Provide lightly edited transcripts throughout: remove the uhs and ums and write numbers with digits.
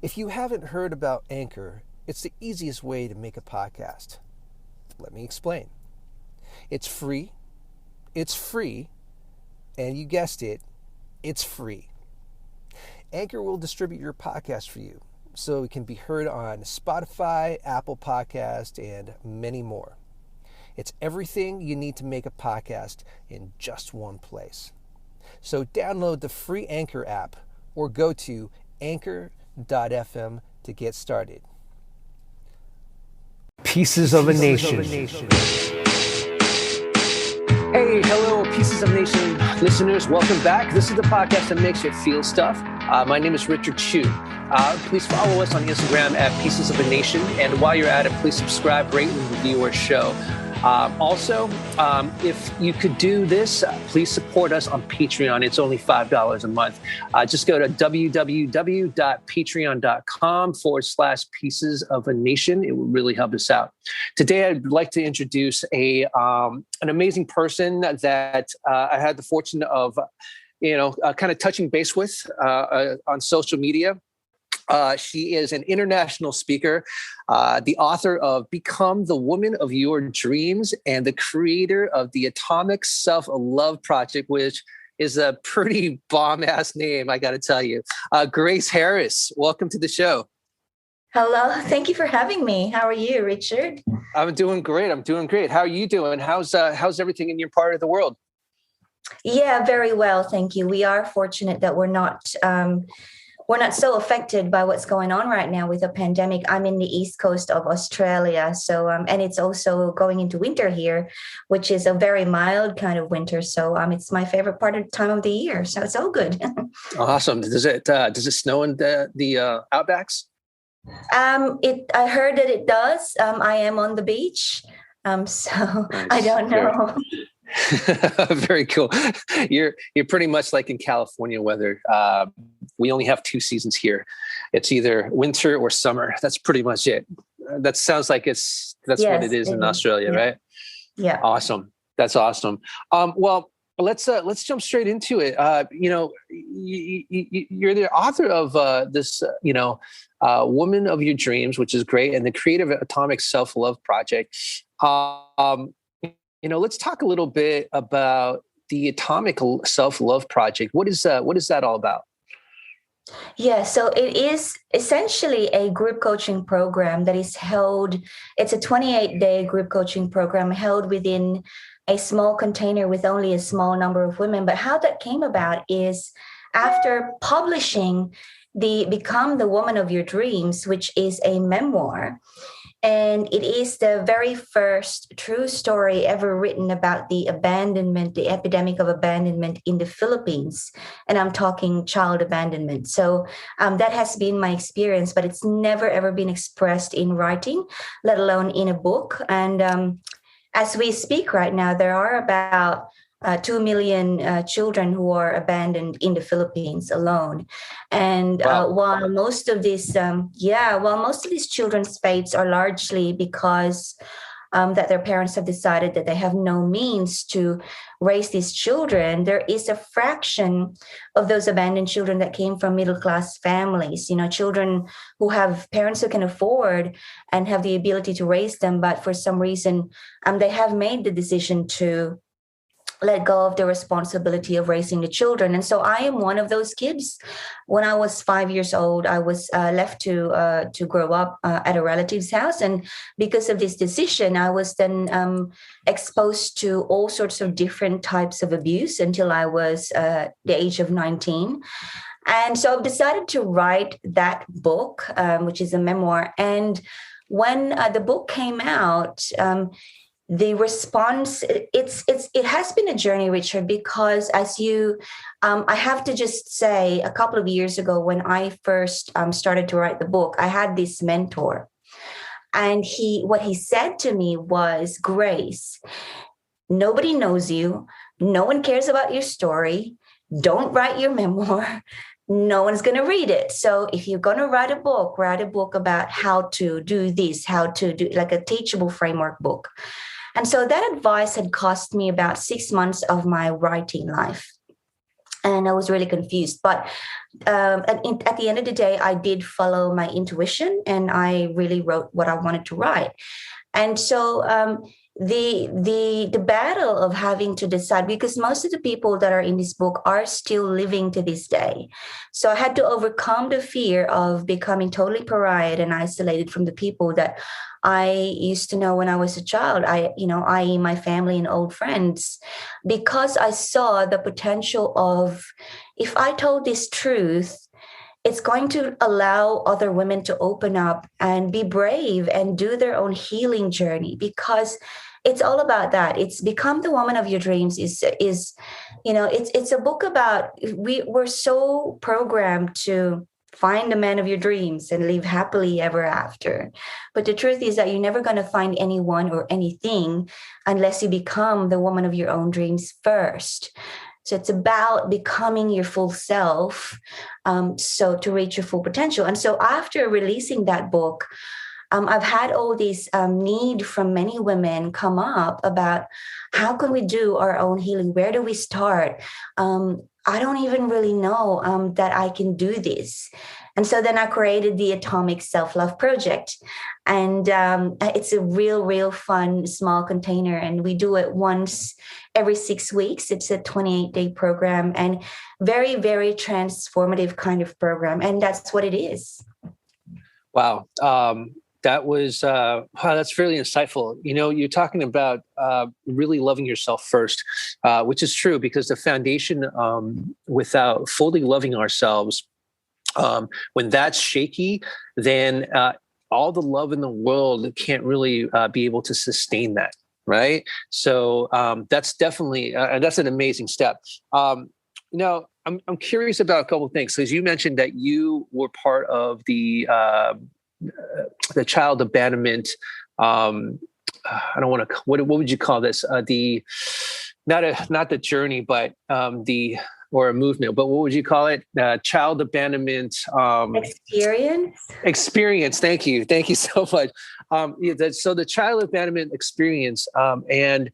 If you haven't heard about Anchor, it's the easiest way to make a podcast. Let me explain. It's free, and you guessed it, it's free. Anchor will distribute your podcast for you so it can be heard on Spotify, Apple Podcast, and many more. It's everything you need to make a podcast in just one place. So download the free Anchor app or go to anchor.fm to get started. Pieces of a Nation. Hey, hello, Pieces of Nation listeners. Welcome back. This is the podcast that makes you feel stuff. My name is Richard Chu. Please follow us on Instagram at Pieces of a Nation. And while you're at it, please subscribe, rate, and review our show. Also, if you could do this, please support us on Patreon. It's only $5 a month. Just go to www.patreon.com/Pieces of a Nation. It will really help us out. Today, I'd like to introduce an amazing person that I had the fortune of, kind of touching base with on social media. She is an international speaker, the author of Become the Woman of Your Dreams, and the creator of the Atomic Self-Love Project, which is a pretty bomb-ass name, I got to tell you. Grace Harris, welcome to the show. Hello. Thank you for having me. How are you, Richard? I'm doing great. How are you doing? How's everything in your part of the world? Yeah, very well. Thank you. We are fortunate that we're not so affected by what's going on right now with the pandemic. I'm in the east coast of Australia, so and it's also going into winter here, which is a very mild kind of winter. So it's my favorite time of the year. So it's all good. Awesome. Does it snow in the outbacks? I heard that it does. I am on the beach, so nice. I don't know. Very cool. You're pretty much like in California weather. We only have 2 seasons here. It's either winter or summer. That's pretty much it. That sounds like that's yes, what it is in Australia, yeah. Right? Yeah. Awesome. That's awesome. Well, let's jump straight into it. You're the author of this, Woman of Your Dreams, which is great, and the creator of Atomic Self-Love Project. Let's talk a little bit about the Atomic Self-Love Project. What is that all about? Yeah, so it is essentially a group coaching program that is held. It's a 28-day group coaching program held within a small container with only a small number of women. But how that came about is after publishing the Become the Woman of Your Dreams, which is a memoir. And it is the very first true story ever written about the epidemic of abandonment in the Philippines. And I'm talking child abandonment. So that has been my experience, but it's never, ever been expressed in writing, let alone in a book. And as we speak right now, there are about 2 million children who are abandoned in the Philippines alone. And wow. while most of these children's fates are largely because that their parents have decided that they have no means to raise these children, there is a fraction of those abandoned children that came from middle-class families, children who have parents who can afford and have the ability to raise them. But for some reason, they have made the decision to let go of the responsibility of raising the children. And so I am one of those kids. When I was 5 years old, I was left to grow up at a relative's house. And because of this decision, I was then exposed to all sorts of different types of abuse until I was the age of 19. And so I've decided to write that book, which is a memoir. And when the book came out, the response, it has been a journey, Richard, because I have to just say, a couple of years ago, when I first started to write the book, I had this mentor, and what he said to me was, Grace, nobody knows you. No one cares about your story. Don't write your memoir. No one's going to read it. So if you're going to write a book about how to do this, how to do like a teachable framework book. And so that advice had cost me about 6 months of my writing life. and I was really confused. But at the end of the day, I did follow my intuition, and I really wrote what I wanted to write. And so the battle of having to decide, because most of the people that are in this book are still living to this day. So I had to overcome the fear of becoming totally pariah and isolated from the people that I used to know when I was a child, i.e. my family and old friends, because I saw the potential of, if I told this truth, it's going to allow other women to open up and be brave and do their own healing journey, because it's all about that. It's Become the Woman of Your Dreams is it's a book about, we're so programmed to find the man of your dreams and live happily ever after. But the truth is that you're never going to find anyone or anything unless you become the woman of your own dreams first. So it's about becoming your full self, so to reach your full potential. And so after releasing that book, I've had all this need from many women come up about, how can we do our own healing? Where do we start? I don't even really know that I can do this. And so then I created the Atomic Self-Love Project. And it's a real fun, small container. And we do it once every 6 weeks. It's a 28-day program, and very, very transformative kind of program. And that's what it is. Wow. That was, that's really insightful. You're talking about really loving yourself first, which is true, because the foundation, without fully loving ourselves, when that's shaky, then all the love in the world can't really be able to sustain that. Right. So that's definitely, that's an amazing step. Now, I'm curious about a couple of things, because you mentioned that you were part of the child abandonment. I don't want to. What would you call this? Not the journey, but or a movement. But what would you call it? Child abandonment experience. Thank you so much. So the child abandonment experience, and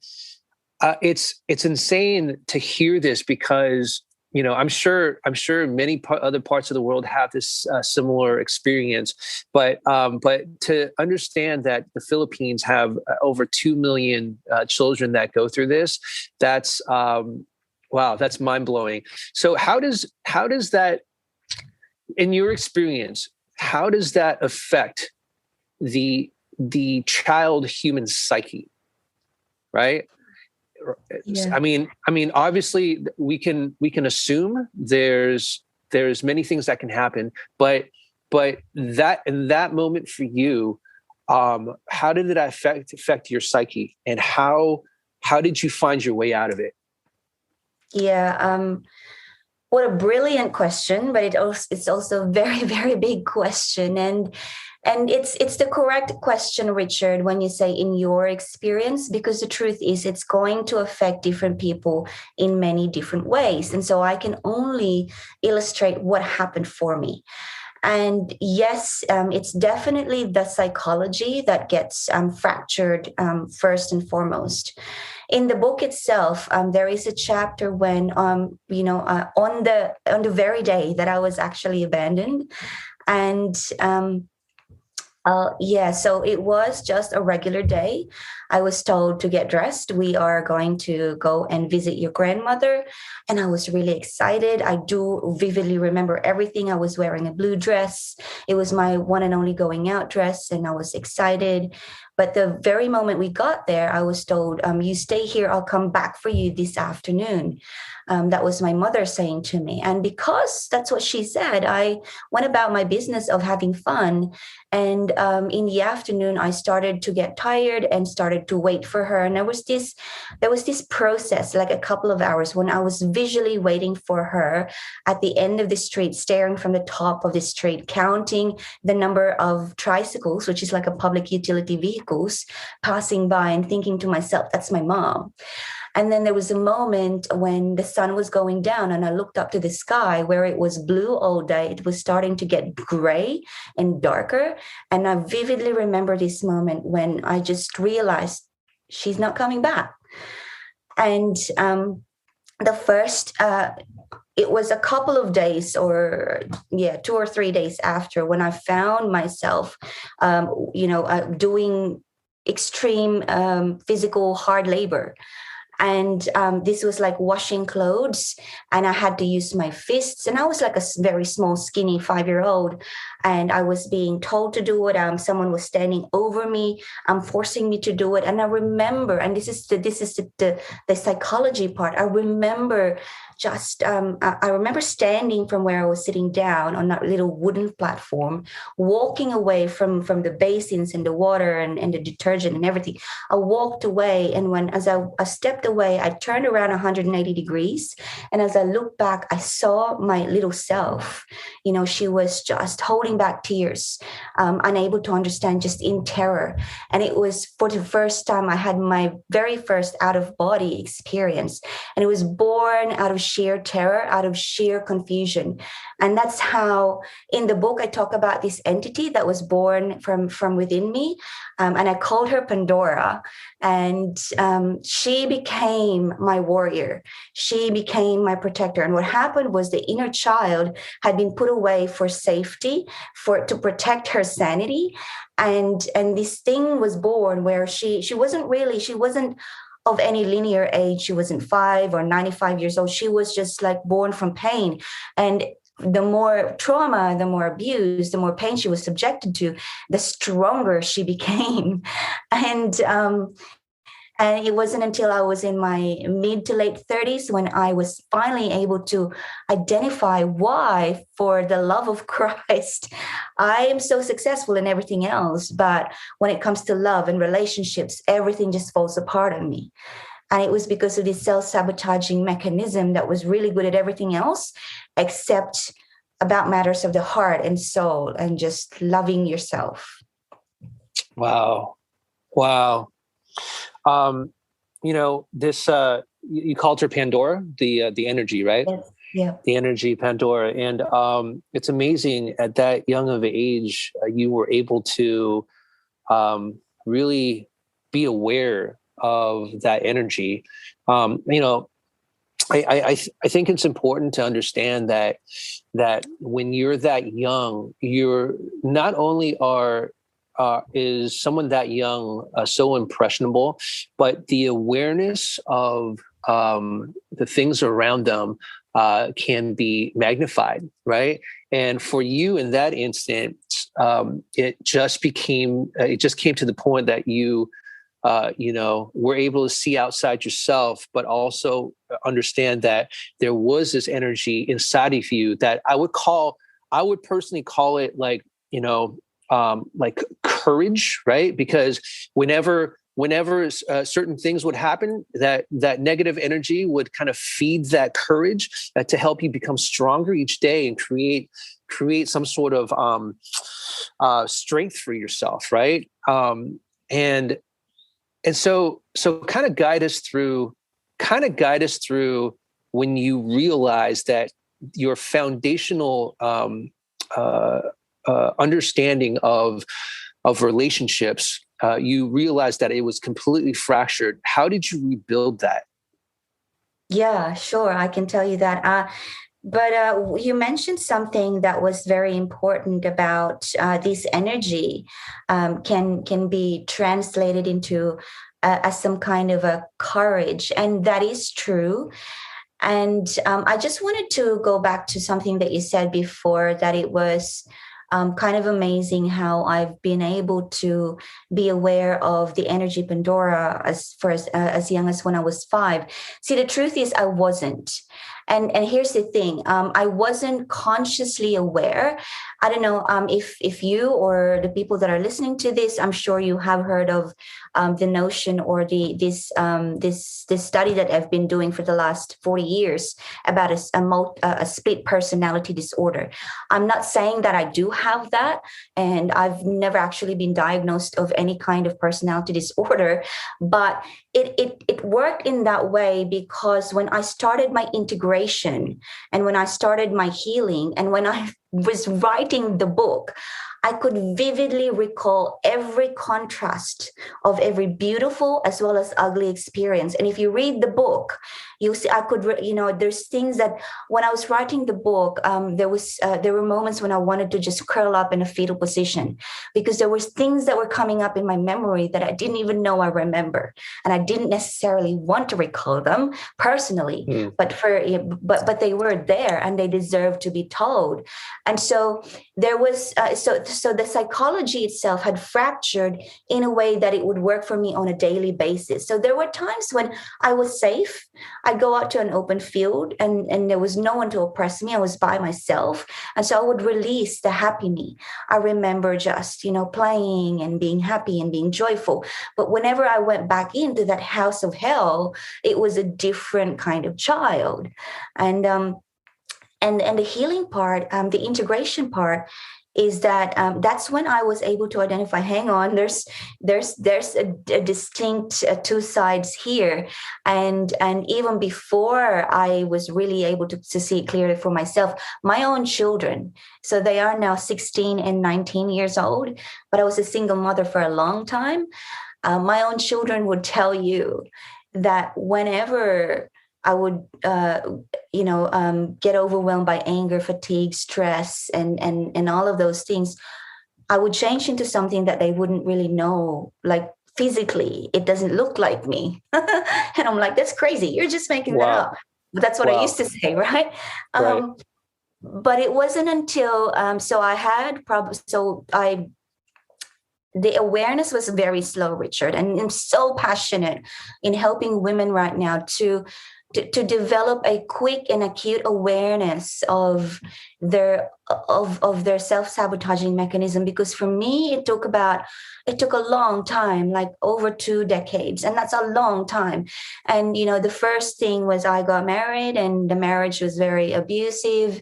it's insane to hear this, because I'm sure many other parts of the world have this similar experience, but to understand that the Philippines have over 2 million children that go through this, that's wow, that's mind blowing. So how does that, in your experience, how does that affect the child human psyche, right? Yeah. I mean, obviously we can assume there's many things that can happen, but that in that moment for you, how did it affect your psyche, and how did you find your way out of it? Yeah. What a brilliant question, but it's also a very, very big question. And it's the correct question, Richard, when you say in your experience, because the truth is it's going to affect different people in many different ways. And so I can only illustrate what happened for me. And yes, it's definitely the psychology that gets fractured first and foremost. In the book itself, there is a chapter when, on the very day that I was actually abandoned, and so it was just a regular day. I was told to get dressed. We are going to go and visit your grandmother. And I was really excited. I do vividly remember everything. I was wearing a blue dress. It was my one and only going out dress, and I was excited. But the very moment we got there, I was told, you stay here. I'll come back for you this afternoon. That was my mother saying to me. And because that's what she said, I went about my business of having fun. And in the afternoon, I started to get tired and started to wait for her. And there was this process, like a couple of hours, when I was visually waiting for her at the end of the street, staring from the top of the street, counting the number of tricycles, which is like a public utility vehicles, passing by, and thinking to myself, that's my mom. And then there was a moment when the sun was going down, and I looked up to the sky where it was blue all day. It was starting to get gray and darker. And I vividly remember this moment when I just realized she's not coming back. And the first it was a couple of days, or 2 or 3 days after, when I found myself, doing extreme physical hard labor. And this was like washing clothes, and I had to use my fists, and I was like a very small, skinny 5-year-old, and I was being told to do it. Someone was standing over me, forcing me to do it. And I remember, and this is the psychology part. I remember I remember standing from where I was sitting down on that little wooden platform, walking away from the basins and the water and the detergent and everything. I walked away, and as I stepped away, I turned around 180 degrees, and as I looked back, I saw my little self. She was just holding back tears, unable to understand, just in terror. And it was for the first time I had my very first out of body experience, and it was born out of sheer terror, out of sheer confusion. And that's how in the book I talk about this entity that was born from within me, and I called her Pandora. And she became my warrior. She became my protector. And what happened was the inner child had been put away for safety, to protect her sanity. And this thing was born where she wasn't of any linear age. She wasn't 5 or 95 years old. She was just like born from pain. And the more trauma, the more abuse, the more pain she was subjected to, the stronger she became. And it wasn't until I was in my mid to late 30s when I was finally able to identify why, for the love of Christ, I am so successful in everything else. But when it comes to love and relationships, everything just falls apart on me. And it was because of this self-sabotaging mechanism that was really good at everything else, except about matters of the heart and soul and just loving yourself. Wow. This you called her Pandora, the energy, right? Yes. Yeah. The energy, Pandora. And it's amazing at that young of an age, you were able to really be aware of that energy. I think it's important to understand that when you're that young, you're not only is someone that young so impressionable, but the awareness of the things around them can be magnified, right? And for you in that instant, it just came to the point that you were able to see outside yourself, but also understand that there was this energy inside of you that I would personally call it like courage, right? Because whenever certain things would happen, that negative energy would kind of feed that courage to help you become stronger each day and create some sort of strength for yourself, right? And so kind of guide us through when you realize that your foundational understanding of relationships, you realized that it was completely fractured. How did you rebuild that? Yeah, sure. I can tell you that. But you mentioned something that was very important about this energy can be translated into as some kind of a courage. And that is true. And I just wanted to go back to something that you said before, that it was kind of amazing how I've been able to be aware of the energy Pandora as young as when I was 5. See, the truth is I wasn't. And here's the thing, I wasn't consciously aware. I don't know if you or the people that are listening to this, I'm sure you have heard of the notion or this study that I've been doing for the last 40 years about a split personality disorder. I'm not saying that I do have that, and I've never actually been diagnosed of any kind of personality disorder, but it worked in that way because when I started my integration and when I started my healing and when I was writing the book, I could vividly recall every contrast of every beautiful as well as ugly experience. And if you read the book, You see, I could, there's things that when I was writing the book, there were moments when I wanted to just curl up in a fetal position, because there was things that were coming up in my memory that I didn't even know I remember, and I didn't necessarily want to recall them personally, but they were there and they deserved to be told. And so there was so the psychology itself had fractured in a way that it would work for me on a daily basis. So there were times when I was safe. I'd go out to an open field and there was no one to oppress me. I was by myself. And so I would release the happy me. I remember just, playing and being happy and being joyful. But whenever I went back into that house of hell, it was a different kind of child. And the healing part, the integration part, is that that's when I was able to identify, hang on, there's a distinct two sides here. And even before I was really able to see it clearly for myself, my own children, so they are now 16 and 19 years old, but I was a single mother for a long time. My own children would tell you that whenever I would, get overwhelmed by anger, fatigue, stress, and all of those things, I would change into something that they wouldn't really know, like physically, it doesn't look like me. And I'm like, that's crazy. You're just making that up. But that's what I used to say, right? But it wasn't until, the awareness was very slow, Richard, and I'm so passionate in helping women right now to develop a quick and acute awareness of their self-sabotaging mechanism. Because for me, it took a long time, like over 2 decades, and that's a long time. And the first thing was I got married, and the marriage was very abusive,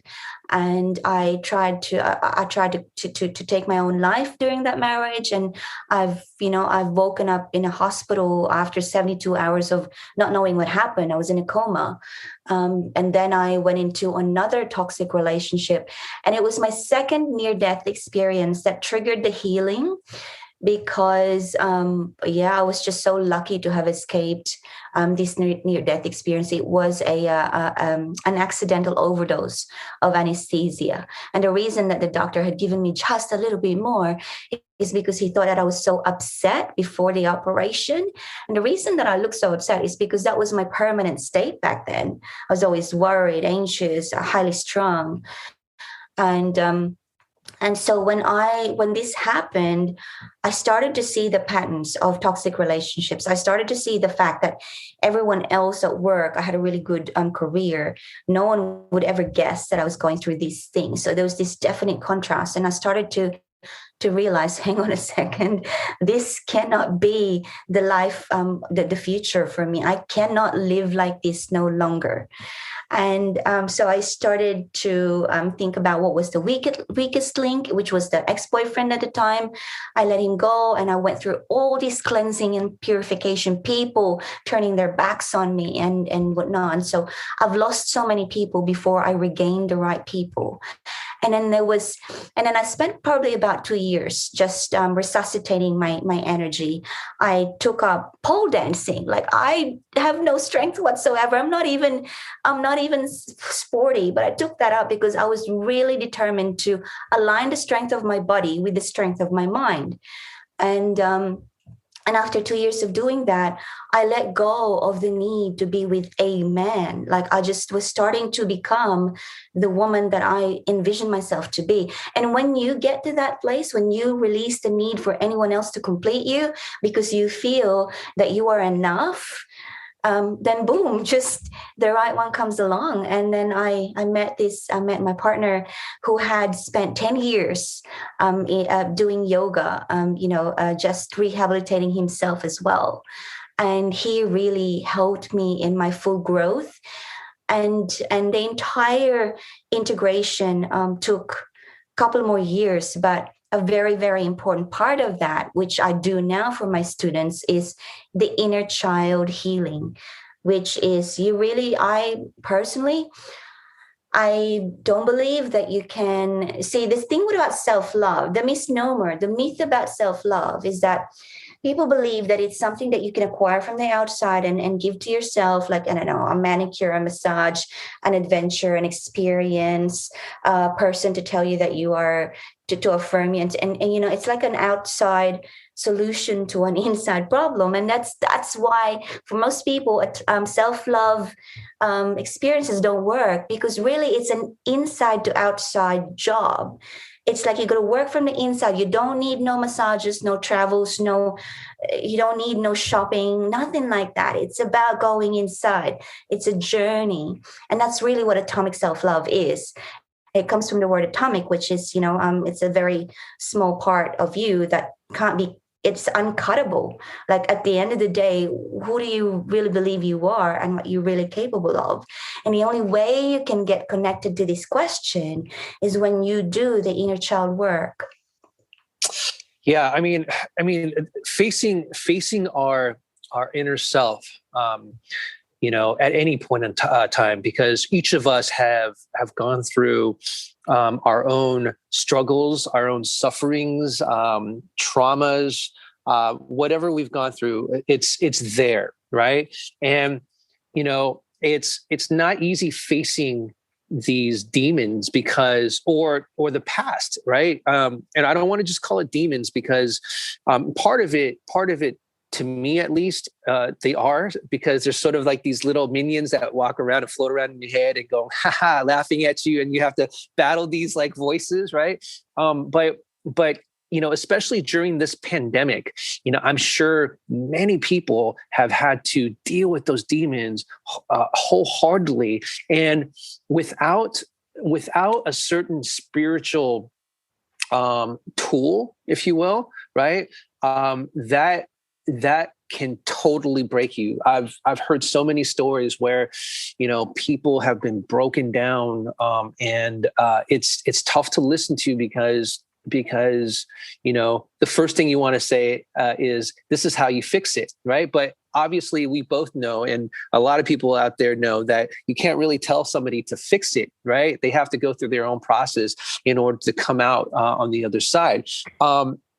and I tried to take my own life during that marriage. And I've woken up in a hospital after 72 hours of not knowing what happened. I was in a coma. And then I went into another toxic relationship, and it was my second near-death experience that triggered the healing. Because I was just so lucky to have escaped this near-death experience. It was an accidental overdose of anesthesia, and the reason that the doctor had given me just a little bit more is because he thought that I was so upset before the operation. And the reason that I looked so upset is because that was my permanent state back then. I was always worried, anxious, highly strung, and so when this happened, I started to see the patterns of toxic relationships. I started to see the fact that everyone else at work, I had a really good career. No one would ever guess that I was going through these things. So there was this definite contrast. And I started to realize, hang on a second, this cannot be the life, the future for me. I cannot live like this no longer. And so I started to think about what was the weakest link, which was the ex-boyfriend at the time. I let him go, and I went through all this cleansing and purification, people turning their backs on me and whatnot. And so I've lost so many people before I regained the right people. And then I spent probably about 2 years just resuscitating my energy. I took up pole dancing. Like, I have no strength whatsoever. I'm not even sporty, but I took that up because I was really determined to align the strength of my body with the strength of my mind. And after 2 years of doing that, I let go of the need to be with a man. Like, I just was starting to become the woman that I envisioned myself to be. And when you get to that place, when you release the need for anyone else to complete you because you feel that you are enough, then boom, just the right one comes along. And then I met my partner who had spent 10 years doing yoga, just rehabilitating himself as well. And he really helped me in my full growth. And the entire integration took a couple more years, but a very, very important part of that, which I do now for my students, is the inner child healing, which is I don't believe that you can see this thing about self-love. The misnomer, the myth about self-love is that people believe that it's something that you can acquire from the outside and give to yourself, like, I don't know, a manicure, a massage, an adventure, an experience, a person to tell you that you are, to affirm you. And you know, it's like an outside solution to an inside problem. And that's why for most people, self-love experiences don't work, because really it's an inside to outside job. It's like you got to work from the inside. You don't need no massages, no travels, no, you don't need no shopping, nothing like that. It's about going inside. It's a journey. And that's really what atomic self-love is. It comes from the word atomic, which is, you know, it's a very small part of you that can't be, it's uncuttable. Like at the end of the day, who do you really believe you are and what you're really capable of? And the only way you can get connected to this question is when you do the inner child work. Yeah, facing our inner self, you know, at any point in time, because each of us have gone through our own struggles, our own sufferings, traumas, whatever we've gone through, it's there, right? And you know, it's not easy facing these demons because, or the past, right? And I don't want to just call it demons because part of it, to me at least, they are, because there's sort of like these little minions that walk around and float around in your head and go, haha, laughing at you. And you have to battle these like voices, right? But, you know, especially during this pandemic, you know, I'm sure many people have had to deal with those demons wholeheartedly. And without a certain spiritual tool, if you will, right? That can totally break you. I've heard so many stories where, you know, people have been broken down, and it's tough to listen to because, you know, the first thing you want to say is, this is how you fix it, right? But obviously we both know, and a lot of people out there know, that you can't really tell somebody to fix it, right? They have to go through their own process in order to come out on the other side.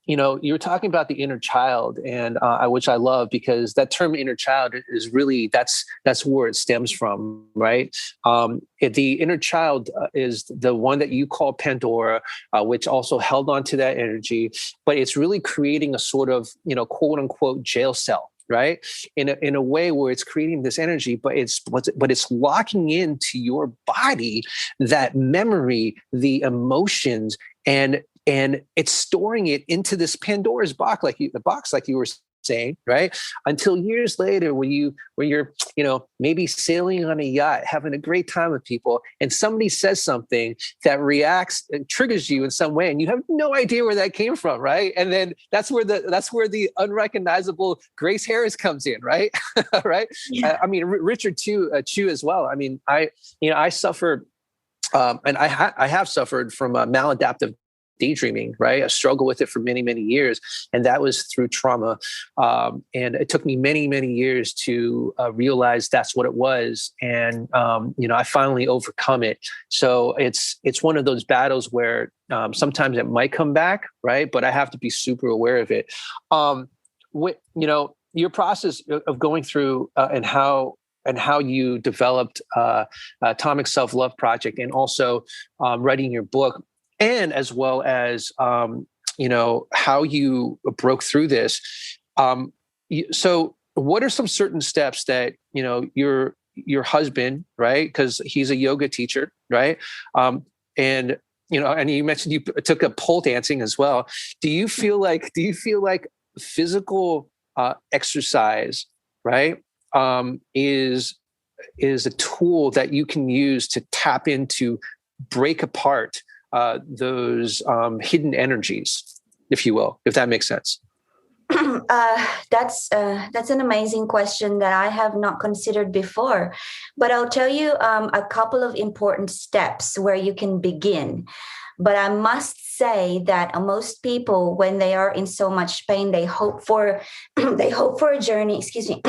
You know, you were talking about the inner child, and which I love, because that term inner child is really, that's where it stems from, right? The inner child is the one that you call Pandora, which also held on to that energy, but it's really creating a sort of, you know, quote unquote jail cell, right? In a way where it's creating this energy, but it's locking into your body that memory, the emotions, and it's storing it into this Pandora's box, like you were saying, right? Until years later, when you're, you know, maybe sailing on a yacht, having a great time with people, and somebody says something that triggers you in some way, and you have no idea where that came from, right? And then that's where the unrecognizable Grace Harris comes in, right? Right? Yeah. Richard Chew as well. I mean, I suffer, and I have suffered from maladaptive daydreaming, right? I struggled with it for many, many years. And that was through trauma. And it took me many, many years to realize that's what it was. And, you know, I finally overcome it. So it's one of those battles where sometimes it might come back, right? But I have to be super aware of it. You know, your process of going through and how you developed Atomic Self-Love Project, and also writing your book, and as well as, you know, how you broke through this. So what are some certain steps that, you know, your husband, right? Because he's a yoga teacher, right? And, you know, and you mentioned you took up pole dancing as well. Do you feel like physical exercise, right, is a tool that you can use to tap into, break apart those hidden energies, if you will, if that makes sense? That's an amazing question that I have not considered before, but I'll tell you a couple of important steps where you can begin. But I must say that most people, when they are in so much pain, they hope for a journey. Excuse me.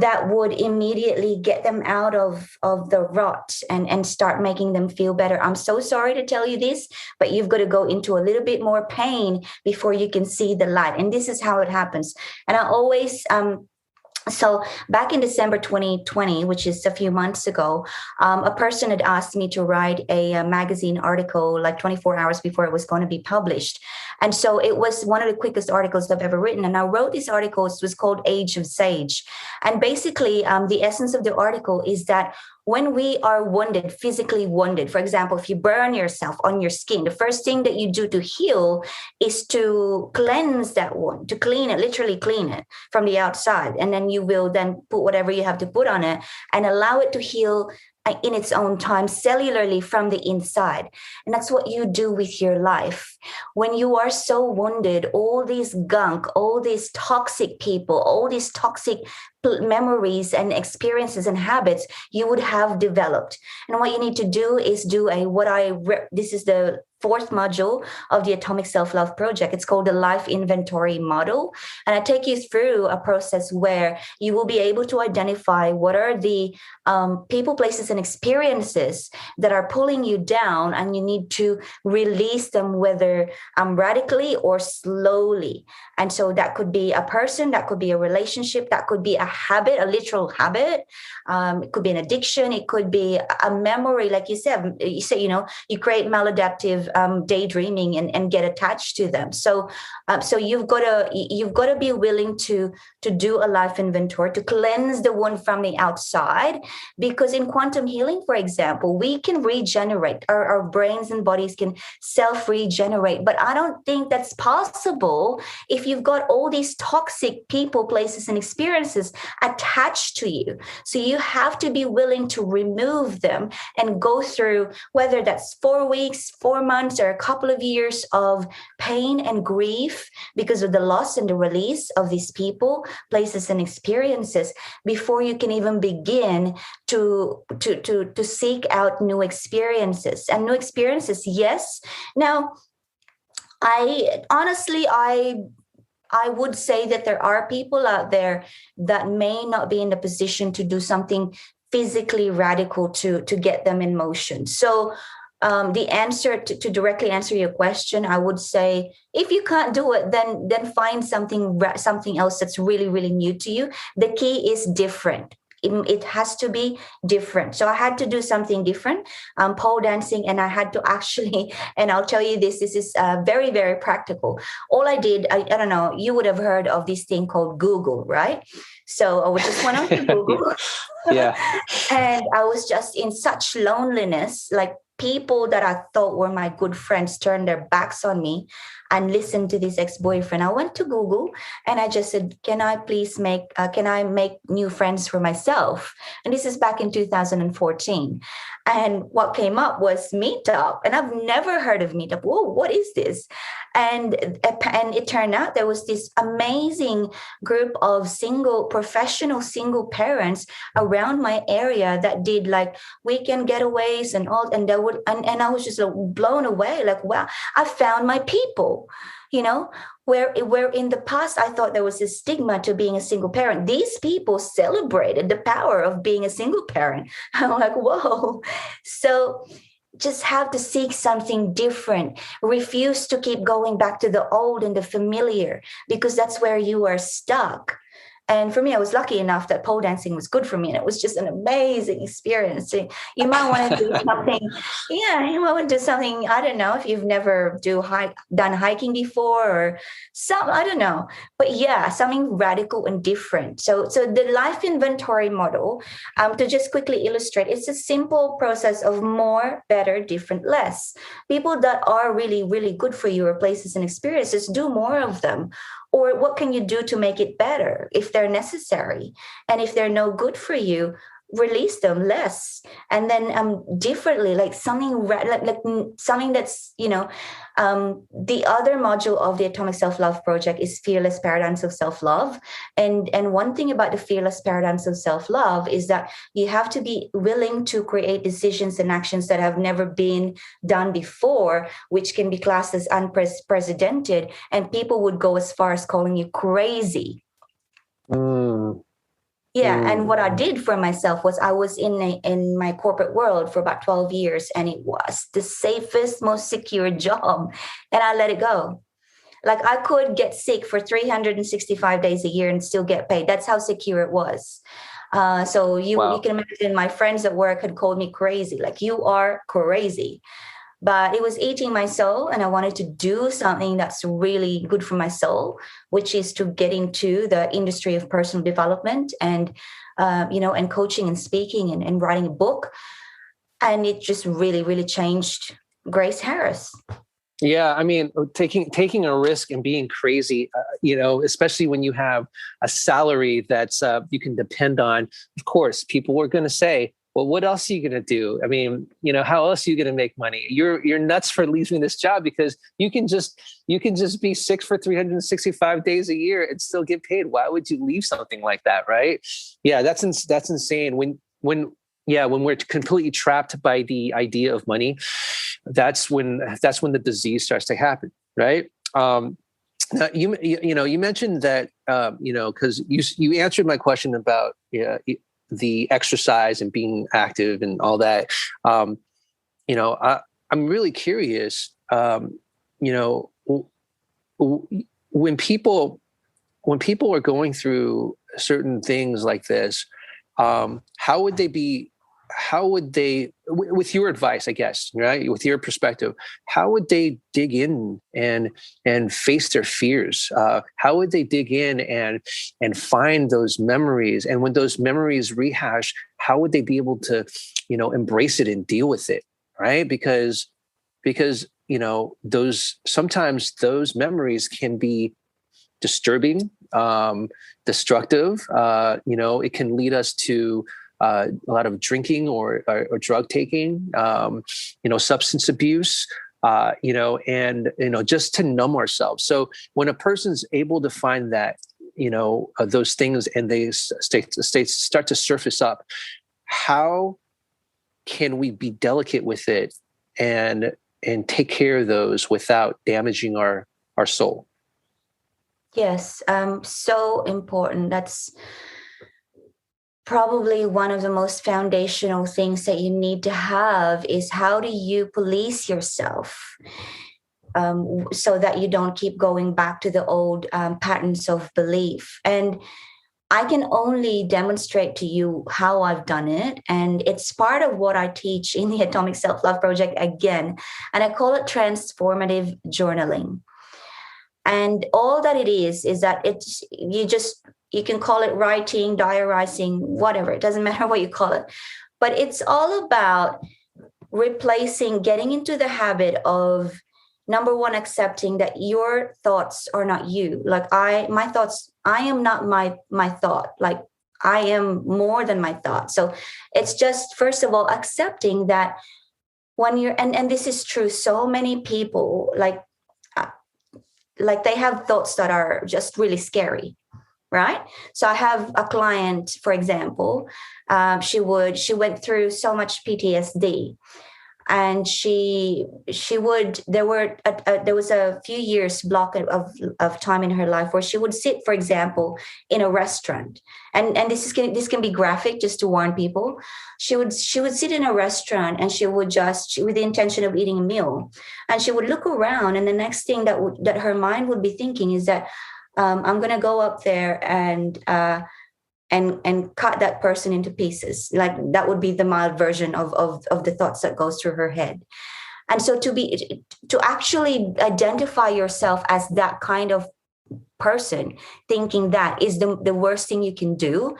that would immediately get them out of the rut and start making them feel better. I'm so sorry to tell you this, but you've got to go into a little bit more pain before you can see the light. And this is how it happens. And I always so back in December 2020, which is a few months ago, a person had asked me to write a magazine article like 24 hours before it was going to be published. And so it was one of the quickest articles I've ever written. And I wrote this article. It was called Age of Sage. And basically, the essence of the article is that when we are wounded, physically wounded, for example, if you burn yourself on your skin, the first thing that you do to heal is to cleanse that wound, to clean it, literally clean it from the outside. And then you will then put whatever you have to put on it and allow it to heal in its own time, cellularly from the inside. And that's what you do with your life. When you are so wounded, all these gunk, all these toxic people, all these toxic memories and experiences and habits you would have developed. And what you need to do is do this is the fourth module of the Atomic Self-Love Project. It's called the Life Inventory Model. And I take you through a process where you will be able to identify what are the people, places, and experiences that are pulling you down, and you need to release them, whether radically or slowly. And so that could be a person, that could be a relationship, that could be a habit, a literal habit. It could be an addiction. It could be a memory, like you said. You create maladaptive daydreaming and get attached to them. So you've got to be willing to do a life inventory, to cleanse the wound from the outside, because in quantum healing, for example, we can regenerate. Our brains and bodies can self-regenerate, but I don't think that's possible if you've got all these toxic people, places, and experiences attached to you. So you have to be willing to remove them and go through, whether that's 4 weeks, 4 months, or a couple of years of pain and grief because of the loss and the release of these people, places, and experiences before you can even begin to seek out new experiences. And new experiences, yes. Now, I would say that there are people out there that may not be in the position to do something physically radical to get them in motion. So the answer to directly answer your question, I would say, if you can't do it, then find something else that's really, really new to you. The key is different. It has to be different. So I had to do something different, pole dancing, and I had to actually, and I'll tell you this is very, very practical. All I did, I don't know, you would have heard of this thing called Google, right? So I just went on to Google. Yeah. And I was just in such loneliness, like people that I thought were my good friends turned their backs on me and listened to this ex-boyfriend. I went to Google and I just said, can I make new friends for myself? And this is back in 2014. And what came up was Meetup. And I've never heard of Meetup. Whoa, what is this? And it turned out there was this amazing group of professional single parents around my area that did like weekend getaways and all. And and I was just blown away. Like, wow, I found my people, where in the past I thought there was a stigma to being a single parent. These people celebrated the power of being a single parent. I'm like, whoa. So just have to seek something different. Refuse to keep going back to the old and the familiar, because that's where you are stuck. And for me, I was lucky enough that pole dancing was good for me. And it was just an amazing experience. So you might want to do something. Yeah, you might want to do something. I don't know if you've never done hiking before or I don't know. But yeah, something radical and different. So the life inventory model, to just quickly illustrate, it's a simple process of more, better, different, less. People that are really, really good for you or places and experiences, do more of them. Or what can you do to make it better if they're necessary? And if they're no good for you, release them less. And then differently, like something like something that's, the other module of the Atomic Self-Love Project is Fearless Paradigms of Self-Love. And one thing about the Fearless Paradigms of Self-Love is that you have to be willing to create decisions and actions that have never been done before, which can be classed as unprecedented. And people would go as far as calling you crazy. Yeah, and what I did for myself was I was in my corporate world for about 12 years, and it was the safest, most secure job, and I let it go. Like I could get sick for 365 days a year and still get paid. That's how secure it was. So you Wow. can imagine my friends at work had called me crazy, like you are crazy. But it was eating my soul, and I wanted to do something that's really good for my soul, which is to get into the industry of personal development and and coaching and speaking and writing a book. And it just really, really changed Grace Harris. Yeah, I mean, taking a risk and being crazy, especially when you have a salary that's you can depend on. Of course, people were going to say, "Well, what else are you going to do? I mean, how else are you going to make money? You're nuts for leaving this job because you can just be sick for 365 days a year and still get paid. Why would you leave something like that, right? Yeah, that's insane. When we're completely trapped by the idea of money, that's when the disease starts to happen, right? Now you mentioned that because you answered my question about the exercise and being active and all that. I'm really curious. When people are going through certain things like this, how would they, with your advice, I guess, right? With your perspective, how would they dig in and face their fears? How would they dig in and find those memories? And when those memories rehash, how would they be able to, embrace it and deal with it? Right. Because sometimes those memories can be disturbing, destructive. It can lead us to a lot of drinking or drug taking, substance abuse, just to numb ourselves. So when a person's able to find that, those things and they start to surface up, how can we be delicate with it and take care of those without damaging our soul? Yes, so important. That's probably one of the most foundational things that you need to have is how do you police yourself so that you don't keep going back to the old patterns of belief. And I can only demonstrate to you how I've done it. And it's part of what I teach in the Atomic Self-Love Project again. And I call it transformative journaling. And all that it is that you can call it writing, diarizing, whatever. It doesn't matter what you call it. But it's all about getting into the habit of, number one, accepting that your thoughts are not you. Like my thoughts, I am not my thought. Like I am more than my thought. So it's just, first of all, accepting that when you're, and this is true, so many people like they have thoughts that are just really scary, right? So I have a client, for example, she went through so much PTSD, and there was a few years block of time in her life where she would sit, for example, in a restaurant, and this can be graphic, just to warn people. She would sit in a restaurant, and she would with the intention of eating a meal, and she would look around, and the next thing that her mind would be thinking is that I'm going to go up there and cut that person into pieces. Like that would be the mild version of the thoughts that goes through her head. And so to actually identify yourself as that kind of person thinking that is the worst thing you can do,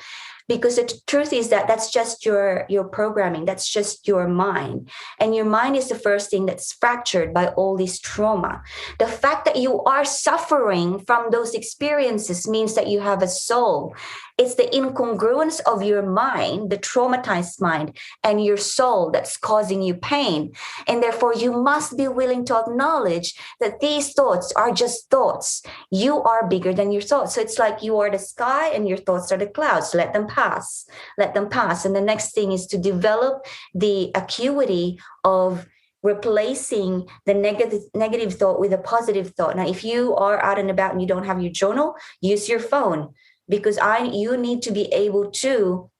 because the truth is that that's just your programming. That's just your mind, and your mind is the first thing that's fractured by all this trauma. The fact that you are suffering from those experiences means that you have a soul. It's the incongruence of your mind, the traumatized mind, and your soul that's causing you pain. And therefore, you must be willing to acknowledge that these thoughts are just thoughts. You are bigger than your thoughts. So it's like you are the sky and your thoughts are the clouds. Let them pass. Let them pass. And the next thing is to develop the acuity of replacing the negative thought with a positive thought. Now, if you are out and about and you don't have your journal, use your phone. because you need to be able to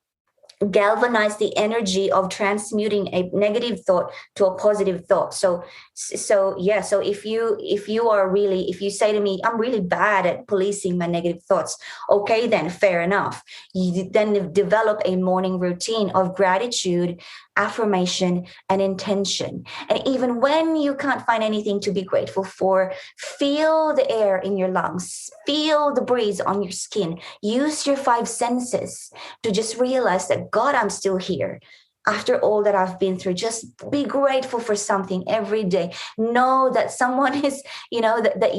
galvanize the energy of transmuting a negative thought to a positive thought. So if you say to me, I'm really bad at policing my negative thoughts, okay, then fair enough. You then develop a morning routine of gratitude, affirmation, and intention. And even when you can't find anything to be grateful for, feel the air in your lungs, feel the breeze on your skin, use your five senses to just realize that, God, I'm still here. After all that I've been through, just be grateful for something every day. Know that someone is, that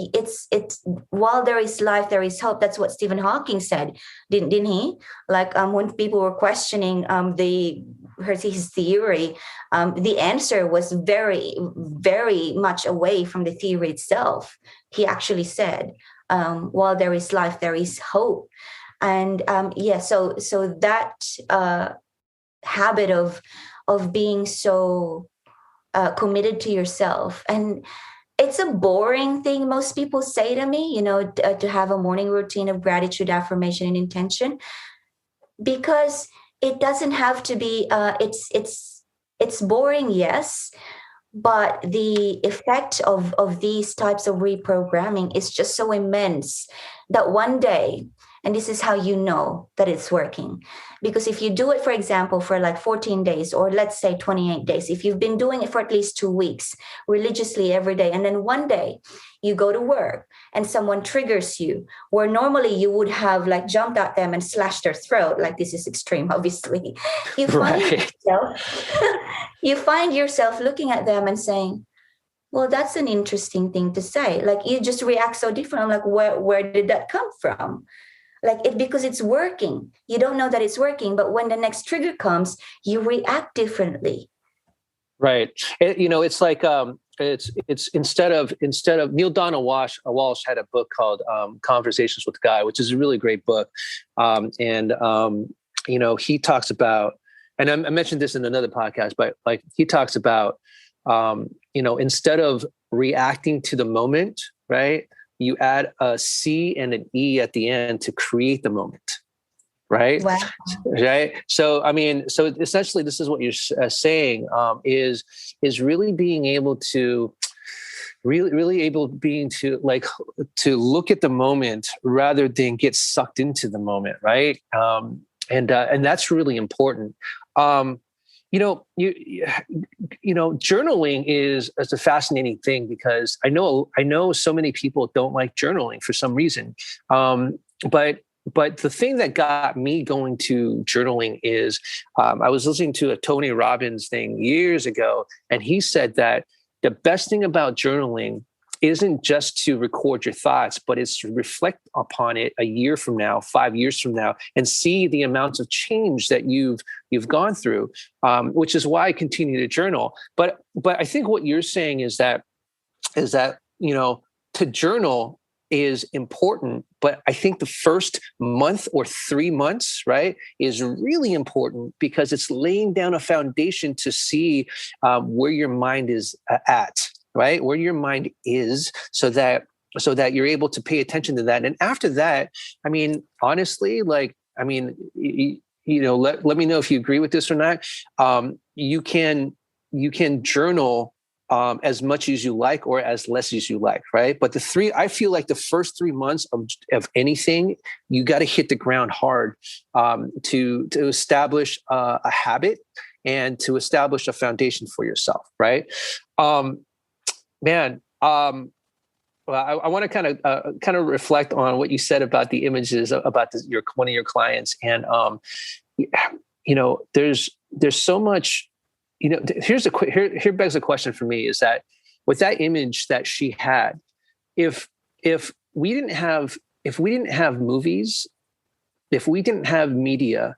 it's while there is life, there is hope. That's what Stephen Hawking said, didn't he? Like when people were questioning his theory, the answer was very, very much away from the theory itself. He actually said, while there is life, there is hope. And so that habit of being so committed to yourself, and it's a boring thing. Most people say to me, to have a morning routine of gratitude, affirmation, and intention, because it doesn't have to be. It's boring, yes, but the effect of these types of reprogramming is just so immense that one day, and this is how you know that it's working. Because if you do it, for example, for like 14 days, or let's say 28 days, if you've been doing it for at least 2 weeks religiously every day, and then one day you go to work and someone triggers you, where normally you would have like jumped at them and slashed their throat, like this is extreme, obviously. You find you find yourself looking at them and saying, well, that's an interesting thing to say. Like you just react so different. I'm like, where did that come from? Because it's working. You don't know that it's working, but when the next trigger comes, you react differently. Right. It's like it's instead of Neil Donald Walsh had a book called Conversations with God, which is a really great book. He talks about, and I mentioned this in another podcast, but like he talks about, instead of reacting to the moment, right? You add a C and an E at the end to create the moment, right? Wow. Right. So, so essentially this is what you're saying, is really being able to to look at the moment rather than get sucked into the moment. Right. And that's really important. Journaling is a fascinating thing, because I know so many people don't like journaling for some reason. But the thing that got me going to journaling is I was listening to a Tony Robbins thing years ago, and he said that the best thing about journaling isn't just to record your thoughts, but it's to reflect upon it a year from now, 5 years from now, and see the amounts of change that you've gone through, which is why I continue to journal. But I think what you're saying is that to journal is important, but I think the first month or 3 months, right, is really important, because it's laying down a foundation to see where your mind is at. Right, where your mind is, so that you're able to pay attention to that. And after that, honestly, let me know if you agree with this or not. You can journal as much as you like or as less as you like, right? But I feel like the first 3 months of anything, you got to hit the ground hard to establish a habit and to establish a foundation for yourself, right? Man, well, I want to kind of reflect on what you said about the images about one of your clients, and there's so much. Here begs a question for me, is that with that image that she had, if we didn't have movies, if we didn't have media,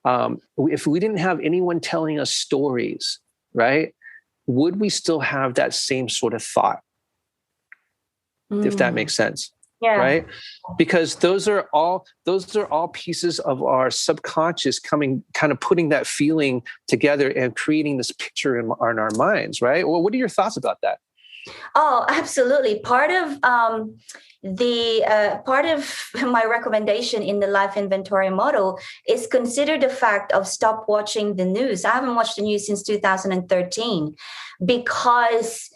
if we didn't have anyone telling us stories, right? Would we still have that same sort of thought? If that makes sense. Yeah. Right. Because those are all pieces of our subconscious kind of putting that feeling together and creating this picture in our minds. Right. Well, what are your thoughts about that? Oh, absolutely. Part of my recommendation in the life inventory model is consider the fact of stop watching the news. I haven't watched the news since 2013 because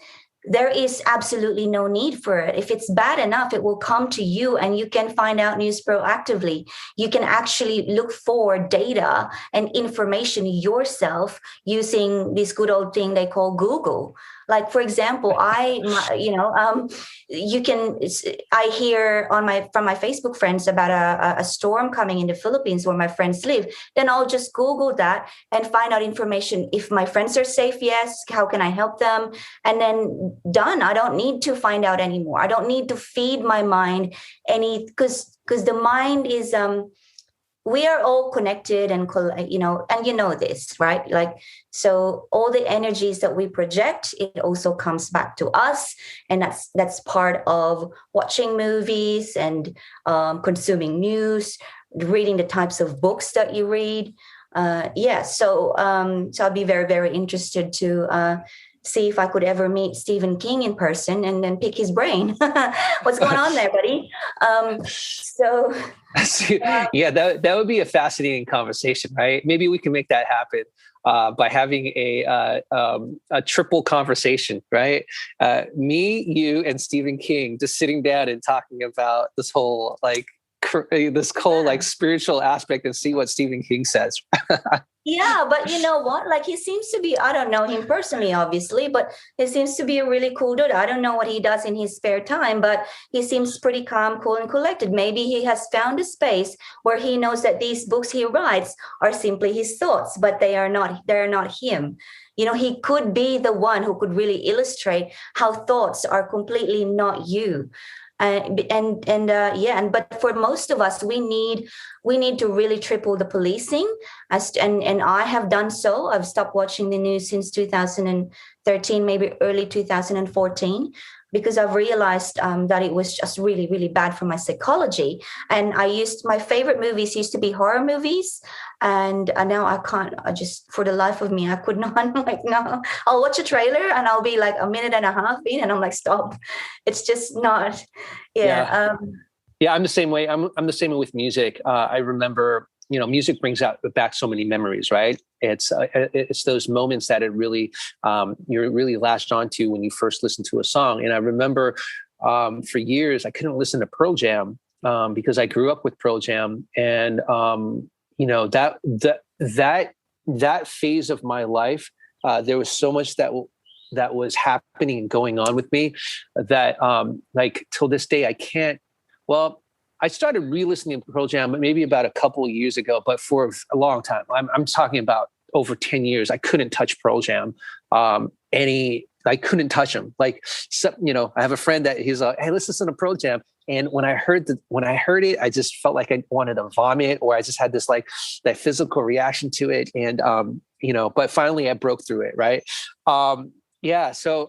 there is absolutely no need for it. If it's bad enough, it will come to you and you can find out news proactively. You can actually look for data and information yourself using this good old thing they call Google. Like, for example, you can, I hear from my Facebook friends about a storm coming in the Philippines where my friends live. Then I'll just Google that and find out information. If my friends are safe, yes, how can I help them? And then done. I don't need to find out anymore. I don't need to feed my mind because the mind is we are all connected and this, right? Like, so all the energies that we project, it also comes back to us, and that's part of watching movies and consuming news, reading the types of books that you read. So I'd be very, very interested to see if I could ever meet Stephen King in person and then pick his brain. What's going on there, buddy? So yeah, that would be a fascinating conversation, right? Maybe we can make that happen by having a triple conversation, right? Me, you, and Stephen King just sitting down and talking about this whole spiritual aspect and see what Stephen King says. Yeah, but you know what? Like, he seems to be, I don't know him personally, obviously, but he seems to be a really cool dude. I don't know what he does in his spare time, but he seems pretty calm, cool, and collected. Maybe he has found a space where he knows that these books he writes are simply his thoughts, but they're not him. You know, he could be the one who could really illustrate how thoughts are completely not you. But for most of us, we need to really triple the policing, and I have done so. I've stopped watching the news since 2013, maybe early 2014, because I've realized that it was just really, really bad for my psychology. And my favorite movies used to be horror movies, and now I can't. For the life of me, I could not. I'm like, no, I'll watch a trailer and I'll be like a minute and a half in, and I'm like, stop. It's just not. Yeah. Yeah, I'm the same way. I'm the same way with music. I remember, music brings back so many memories, right? It's those moments that you're really latched onto when you first listen to a song. And I remember for years I couldn't listen to Pearl Jam because I grew up with Pearl Jam, and that phase of my life, there was so much that was happening and going on with me that like till this day I can't. Well, I started re-listening to Pearl Jam maybe about a couple of years ago, but for a long time, I'm talking about over 10 years, I couldn't touch Pearl Jam. I couldn't touch them. Like, I have a friend that he's like, hey, let's listen to Pearl Jam. And when I heard it, I just felt like I wanted to vomit, or I just had this like that physical reaction to it. And, but finally I broke through it. Right. So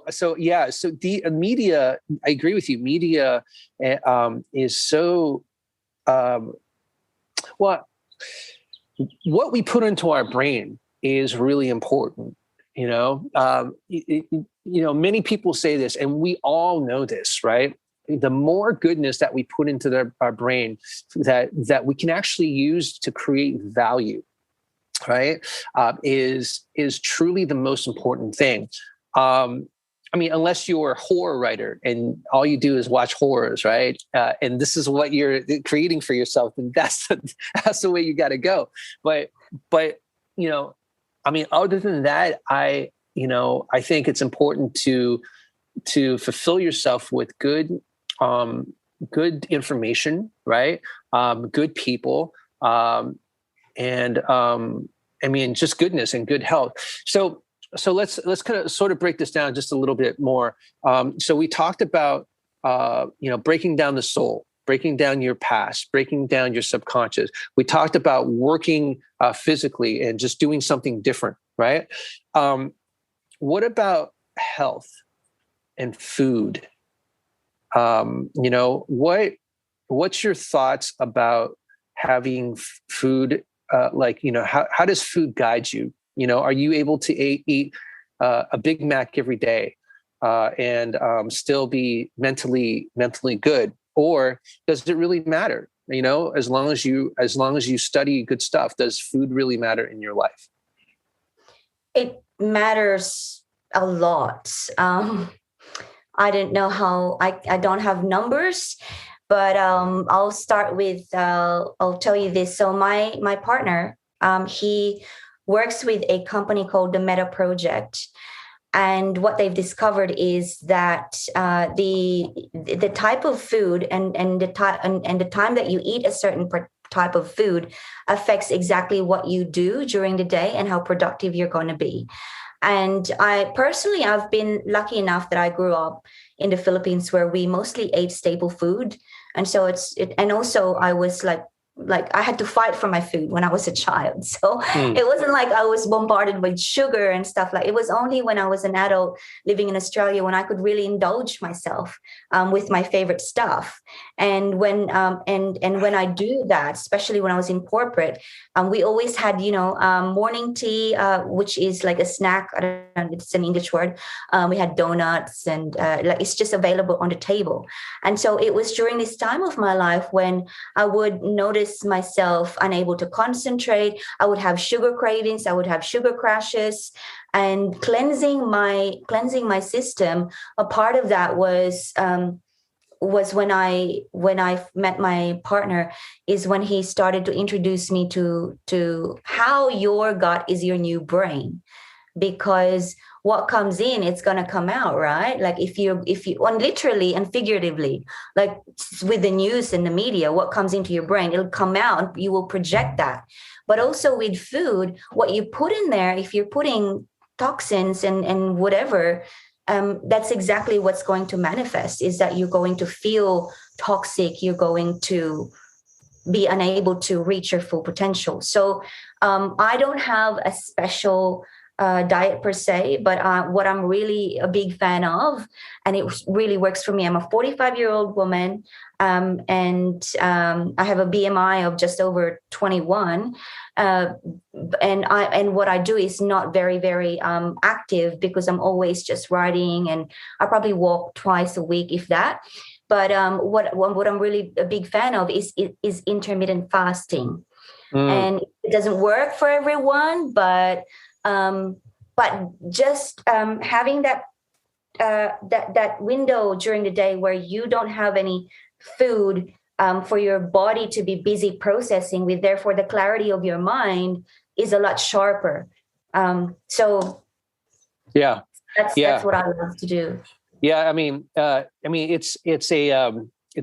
the media, I agree with you. Media is so, what we put into our brain is really important. Many people say this, and we all know this, right? The more goodness that we put into our brain that we can actually use to create value, right, is truly the most important thing. Unless you're a horror writer and all you do is watch horrors, right? And this is what you're creating for yourself, and that's the way you got to go. But other than that, I think it's important to fulfill yourself with good information, right? Good people, just goodness and good health. So let's kind of sort of break this down just a little bit more. So we talked about, breaking down the soul, breaking down your past, breaking down your subconscious. We talked about working physically and just doing something different, right? What about health and food? What's your thoughts about having food? How does food guide you? Are you able to eat a Big Mac every day? and still be mentally good? Or does it really matter? As long as you study good stuff, does food really matter in your life? It matters a lot. I don't know how, I don't have numbers, but I'll start with, I'll tell you this. So my partner, he works with a company called the Meta Project. And what they've discovered is that the type of food and the time that you eat a certain type of food affects exactly what you do during the day and how productive you're going to be. And I've been lucky enough that I grew up in the Philippines where we mostly ate staple food. And so and also I was like I had to fight for my food when I was a child. So it wasn't like I was bombarded with sugar and stuff. Like, it was only when I was an adult living in Australia when I could really indulge myself with my favorite stuff. And when when I do that, especially when I was in corporate, we always had morning tea, which is like a snack. I don't know, it's an English word. We had donuts and like it's just available on the table. And so it was during this time of my life when I would notice myself unable to concentrate. I would have sugar cravings. I would have sugar crashes, and cleansing my system. A part of that was when I met my partner, is when he started to introduce me to how your gut is your new brain. Because what comes in, it's going to come out, right? Like if you and literally and figuratively, like with the news and the media, what comes into your brain, it'll come out and you will project that. But also with food, what you put in there, if you're putting toxins and whatever, that's exactly what's going to manifest, is that you're going to feel toxic. You're going to be unable to reach your full potential. So I don't have a special diet per se, but what I'm really a big fan of, and it really works for me. I'm a 45-year-old woman, and I have a BMI of just over 21. And what I do is not very, very active, because I'm always just riding, and I probably walk twice a week, if that. But what I'm really a big fan of is intermittent fasting. And it doesn't work for everyone, but just having that window during the day where you don't have any food for your body to be busy processing with, therefore the clarity of your mind is a lot sharper. So yeah, that's what I love to do. Yeah, I mean, it's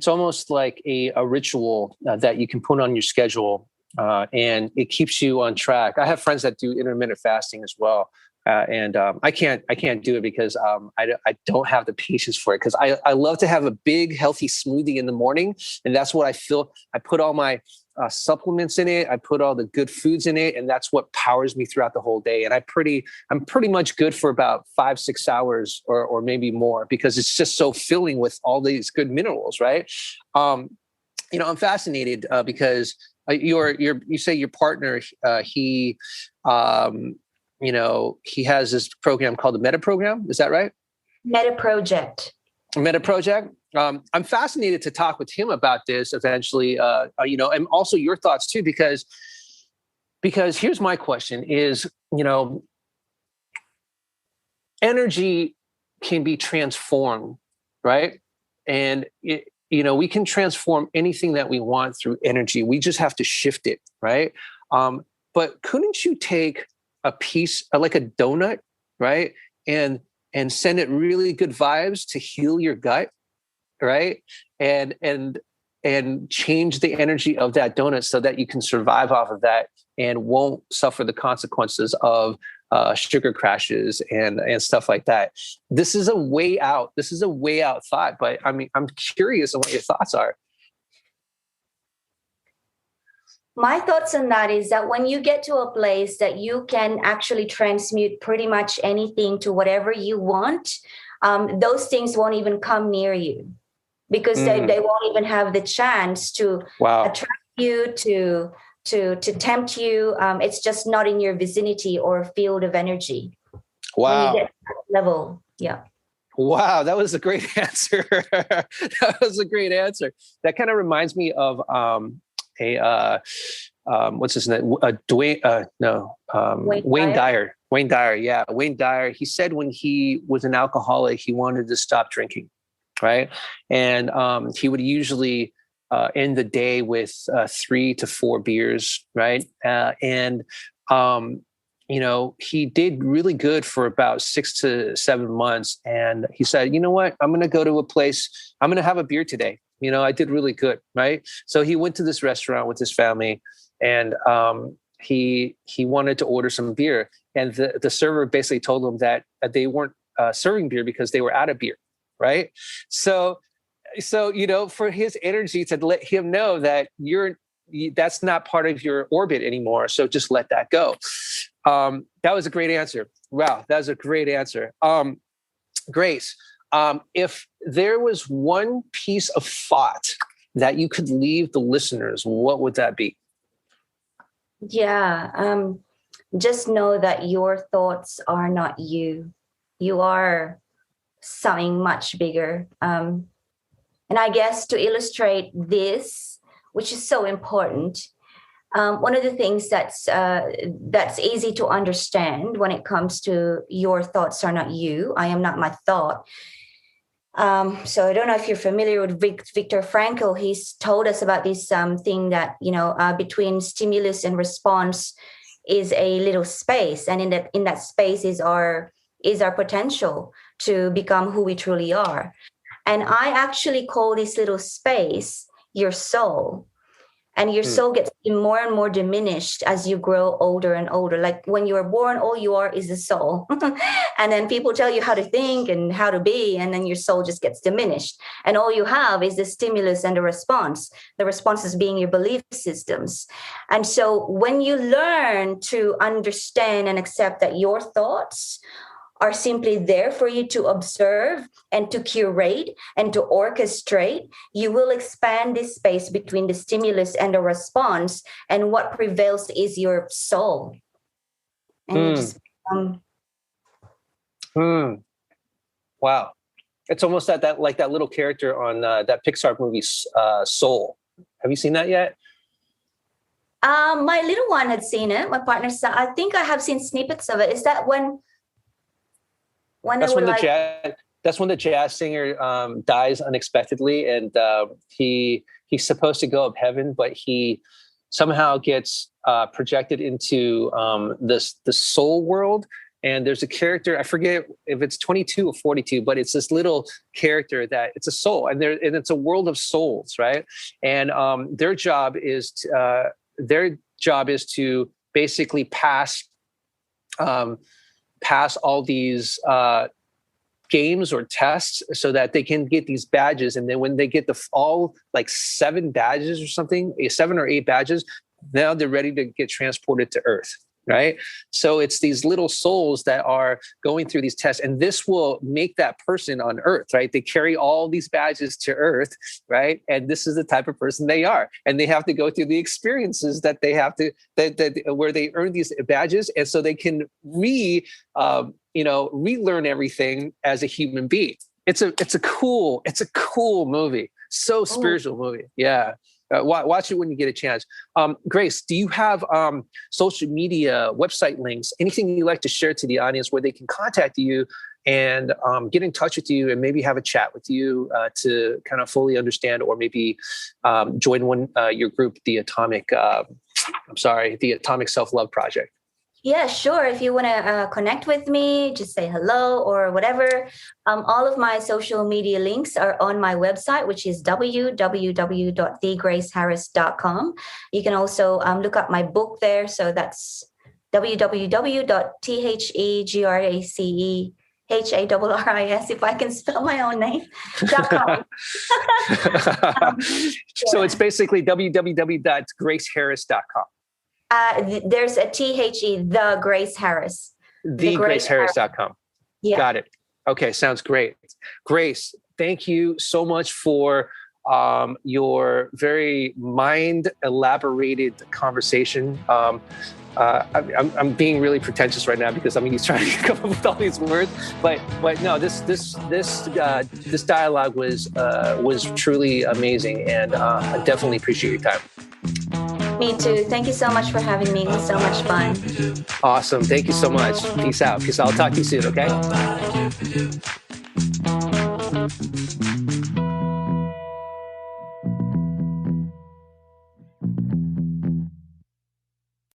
almost like a ritual that you can put on your schedule. And it keeps you on track. I have friends that do intermittent fasting as well. And I can't do it because I don't have the patience for it, because I love to have a big healthy smoothie in the morning, and that's what I feel. I put all my supplements in it. I put all the good foods in it, and that's what powers me throughout the whole day. And I'm pretty much good for about 5-6 hours or maybe more, because it's just so filling with all these good minerals, right? I'm fascinated because you say your partner, he has this program called the Meta Program. Is that right? Meta Project. Meta Project. I'm fascinated to talk with him about this eventually, and also your thoughts too, because here's my question is, energy can be transformed, right? And we can transform anything that we want through energy. We just have to shift it, right? But couldn't you take a piece, like a donut, right, and send it really good vibes to heal your gut, right? And change the energy of that donut so that you can survive off of that and won't suffer the consequences of sugar crashes and stuff like that. This is a way out. This is a way out thought, but I mean, I'm curious on what your thoughts are. My thoughts on that is that when you get to a place that you can actually transmute pretty much anything to whatever you want, those things won't even come near you, because they won't even have the chance to attract you, to tempt you. It's just not in your vicinity or field of energy. Wow. When you get to that level. Yeah. Wow, that was a great answer. That was a great answer. That kind of reminds me of a what's his name? Dwayne? No, Wayne Wayne Dyer. Dyer. Wayne Dyer. Yeah, Wayne Dyer. He said when he was an alcoholic, he wanted to stop drinking, right? And he would usually end the day with 3 to 4 beers, right? And he did really good for about 6 to 7 months. And he said, you know what? I'm going to go to a place. I'm going to have a beer today. I did really good. Right. So he went to this restaurant with his family, and he wanted to order some beer. And the server basically told him that they weren't serving beer because they were out of beer. Right. So, for his energy to let him know that that's not part of your orbit anymore. So just let that go. That was a great answer. Wow, that was a great answer. Grace, if there was one piece of thought that you could leave the listeners, what would that be? Yeah, just know that your thoughts are not you. You are something much bigger. And I guess to illustrate this, which is so important, one of the things that's easy to understand when it comes to your thoughts are not you. I am not my thought. So I don't know if you're familiar with Viktor Frankl. He's told us about this thing that between stimulus and response is a little space, and in that space is our potential to become who we truly are. And I actually call this little space your soul. And your soul gets more and more diminished as you grow older and older. Like when you are born, all you are is the soul. And then people tell you how to think and how to be, and then your soul just gets diminished. And all you have is the stimulus and the response. The responses being your belief systems. And so when you learn to understand and accept that your thoughts are simply there for you to observe and to curate and to orchestrate, you will expand this space between the stimulus and the response. And what prevails is your soul. And you just Wow. It's almost that like that little character on that Pixar movie, Soul. Have you seen that yet? My little one had seen it. My partner said, I think I have seen snippets of it. Is that when that's when the jazz singer dies unexpectedly, and he's supposed to go up heaven, but he somehow gets projected into the soul world. And there's a character, I forget if it's 22 or 42, but it's this little character that it's a soul, and it's a world of souls, right? And their job is to basically pass all these games or tests so that they can get these badges. And then when they get all like 7 badges or something, 7 or 8 badges, now they're ready to get transported to Earth. Right. So it's these little souls that are going through these tests, and this will make that person on Earth. Right. They carry all these badges to Earth. Right. And this is the type of person they are. And they have to go through the experiences that they have to, where they earn these badges. And so they can relearn everything as a human being. It's a cool movie. So spiritual movie. Yeah. Watch it when you get a chance. Grace, do you have social media, website links, anything you'd like to share to the audience where they can contact you and get in touch with you and maybe have a chat with you to kind of fully understand, or maybe join your group, the Atomic Self-Love Project? Yeah, sure. If you want to connect with me, just say hello or whatever. All of my social media links are on my website, which is www.thegraceharris.com. You can also look up my book there. So that's www.thegraceharris, if I can spell my own name, .com. So it's basically www.graceharris.com. There's a THE, The Grace Harris. TheGraceHarris.com. Yeah. Got it. Okay, sounds great. Grace, thank you so much for your very mind elaborated conversation. I'm being really pretentious right now because he's trying to come up with all these words, but no, this dialogue was truly amazing, and I definitely appreciate your time. Me too. Thank you so much for having me. It was so much fun. Awesome. Thank you so much. Peace out. I'll talk to you soon. Okay.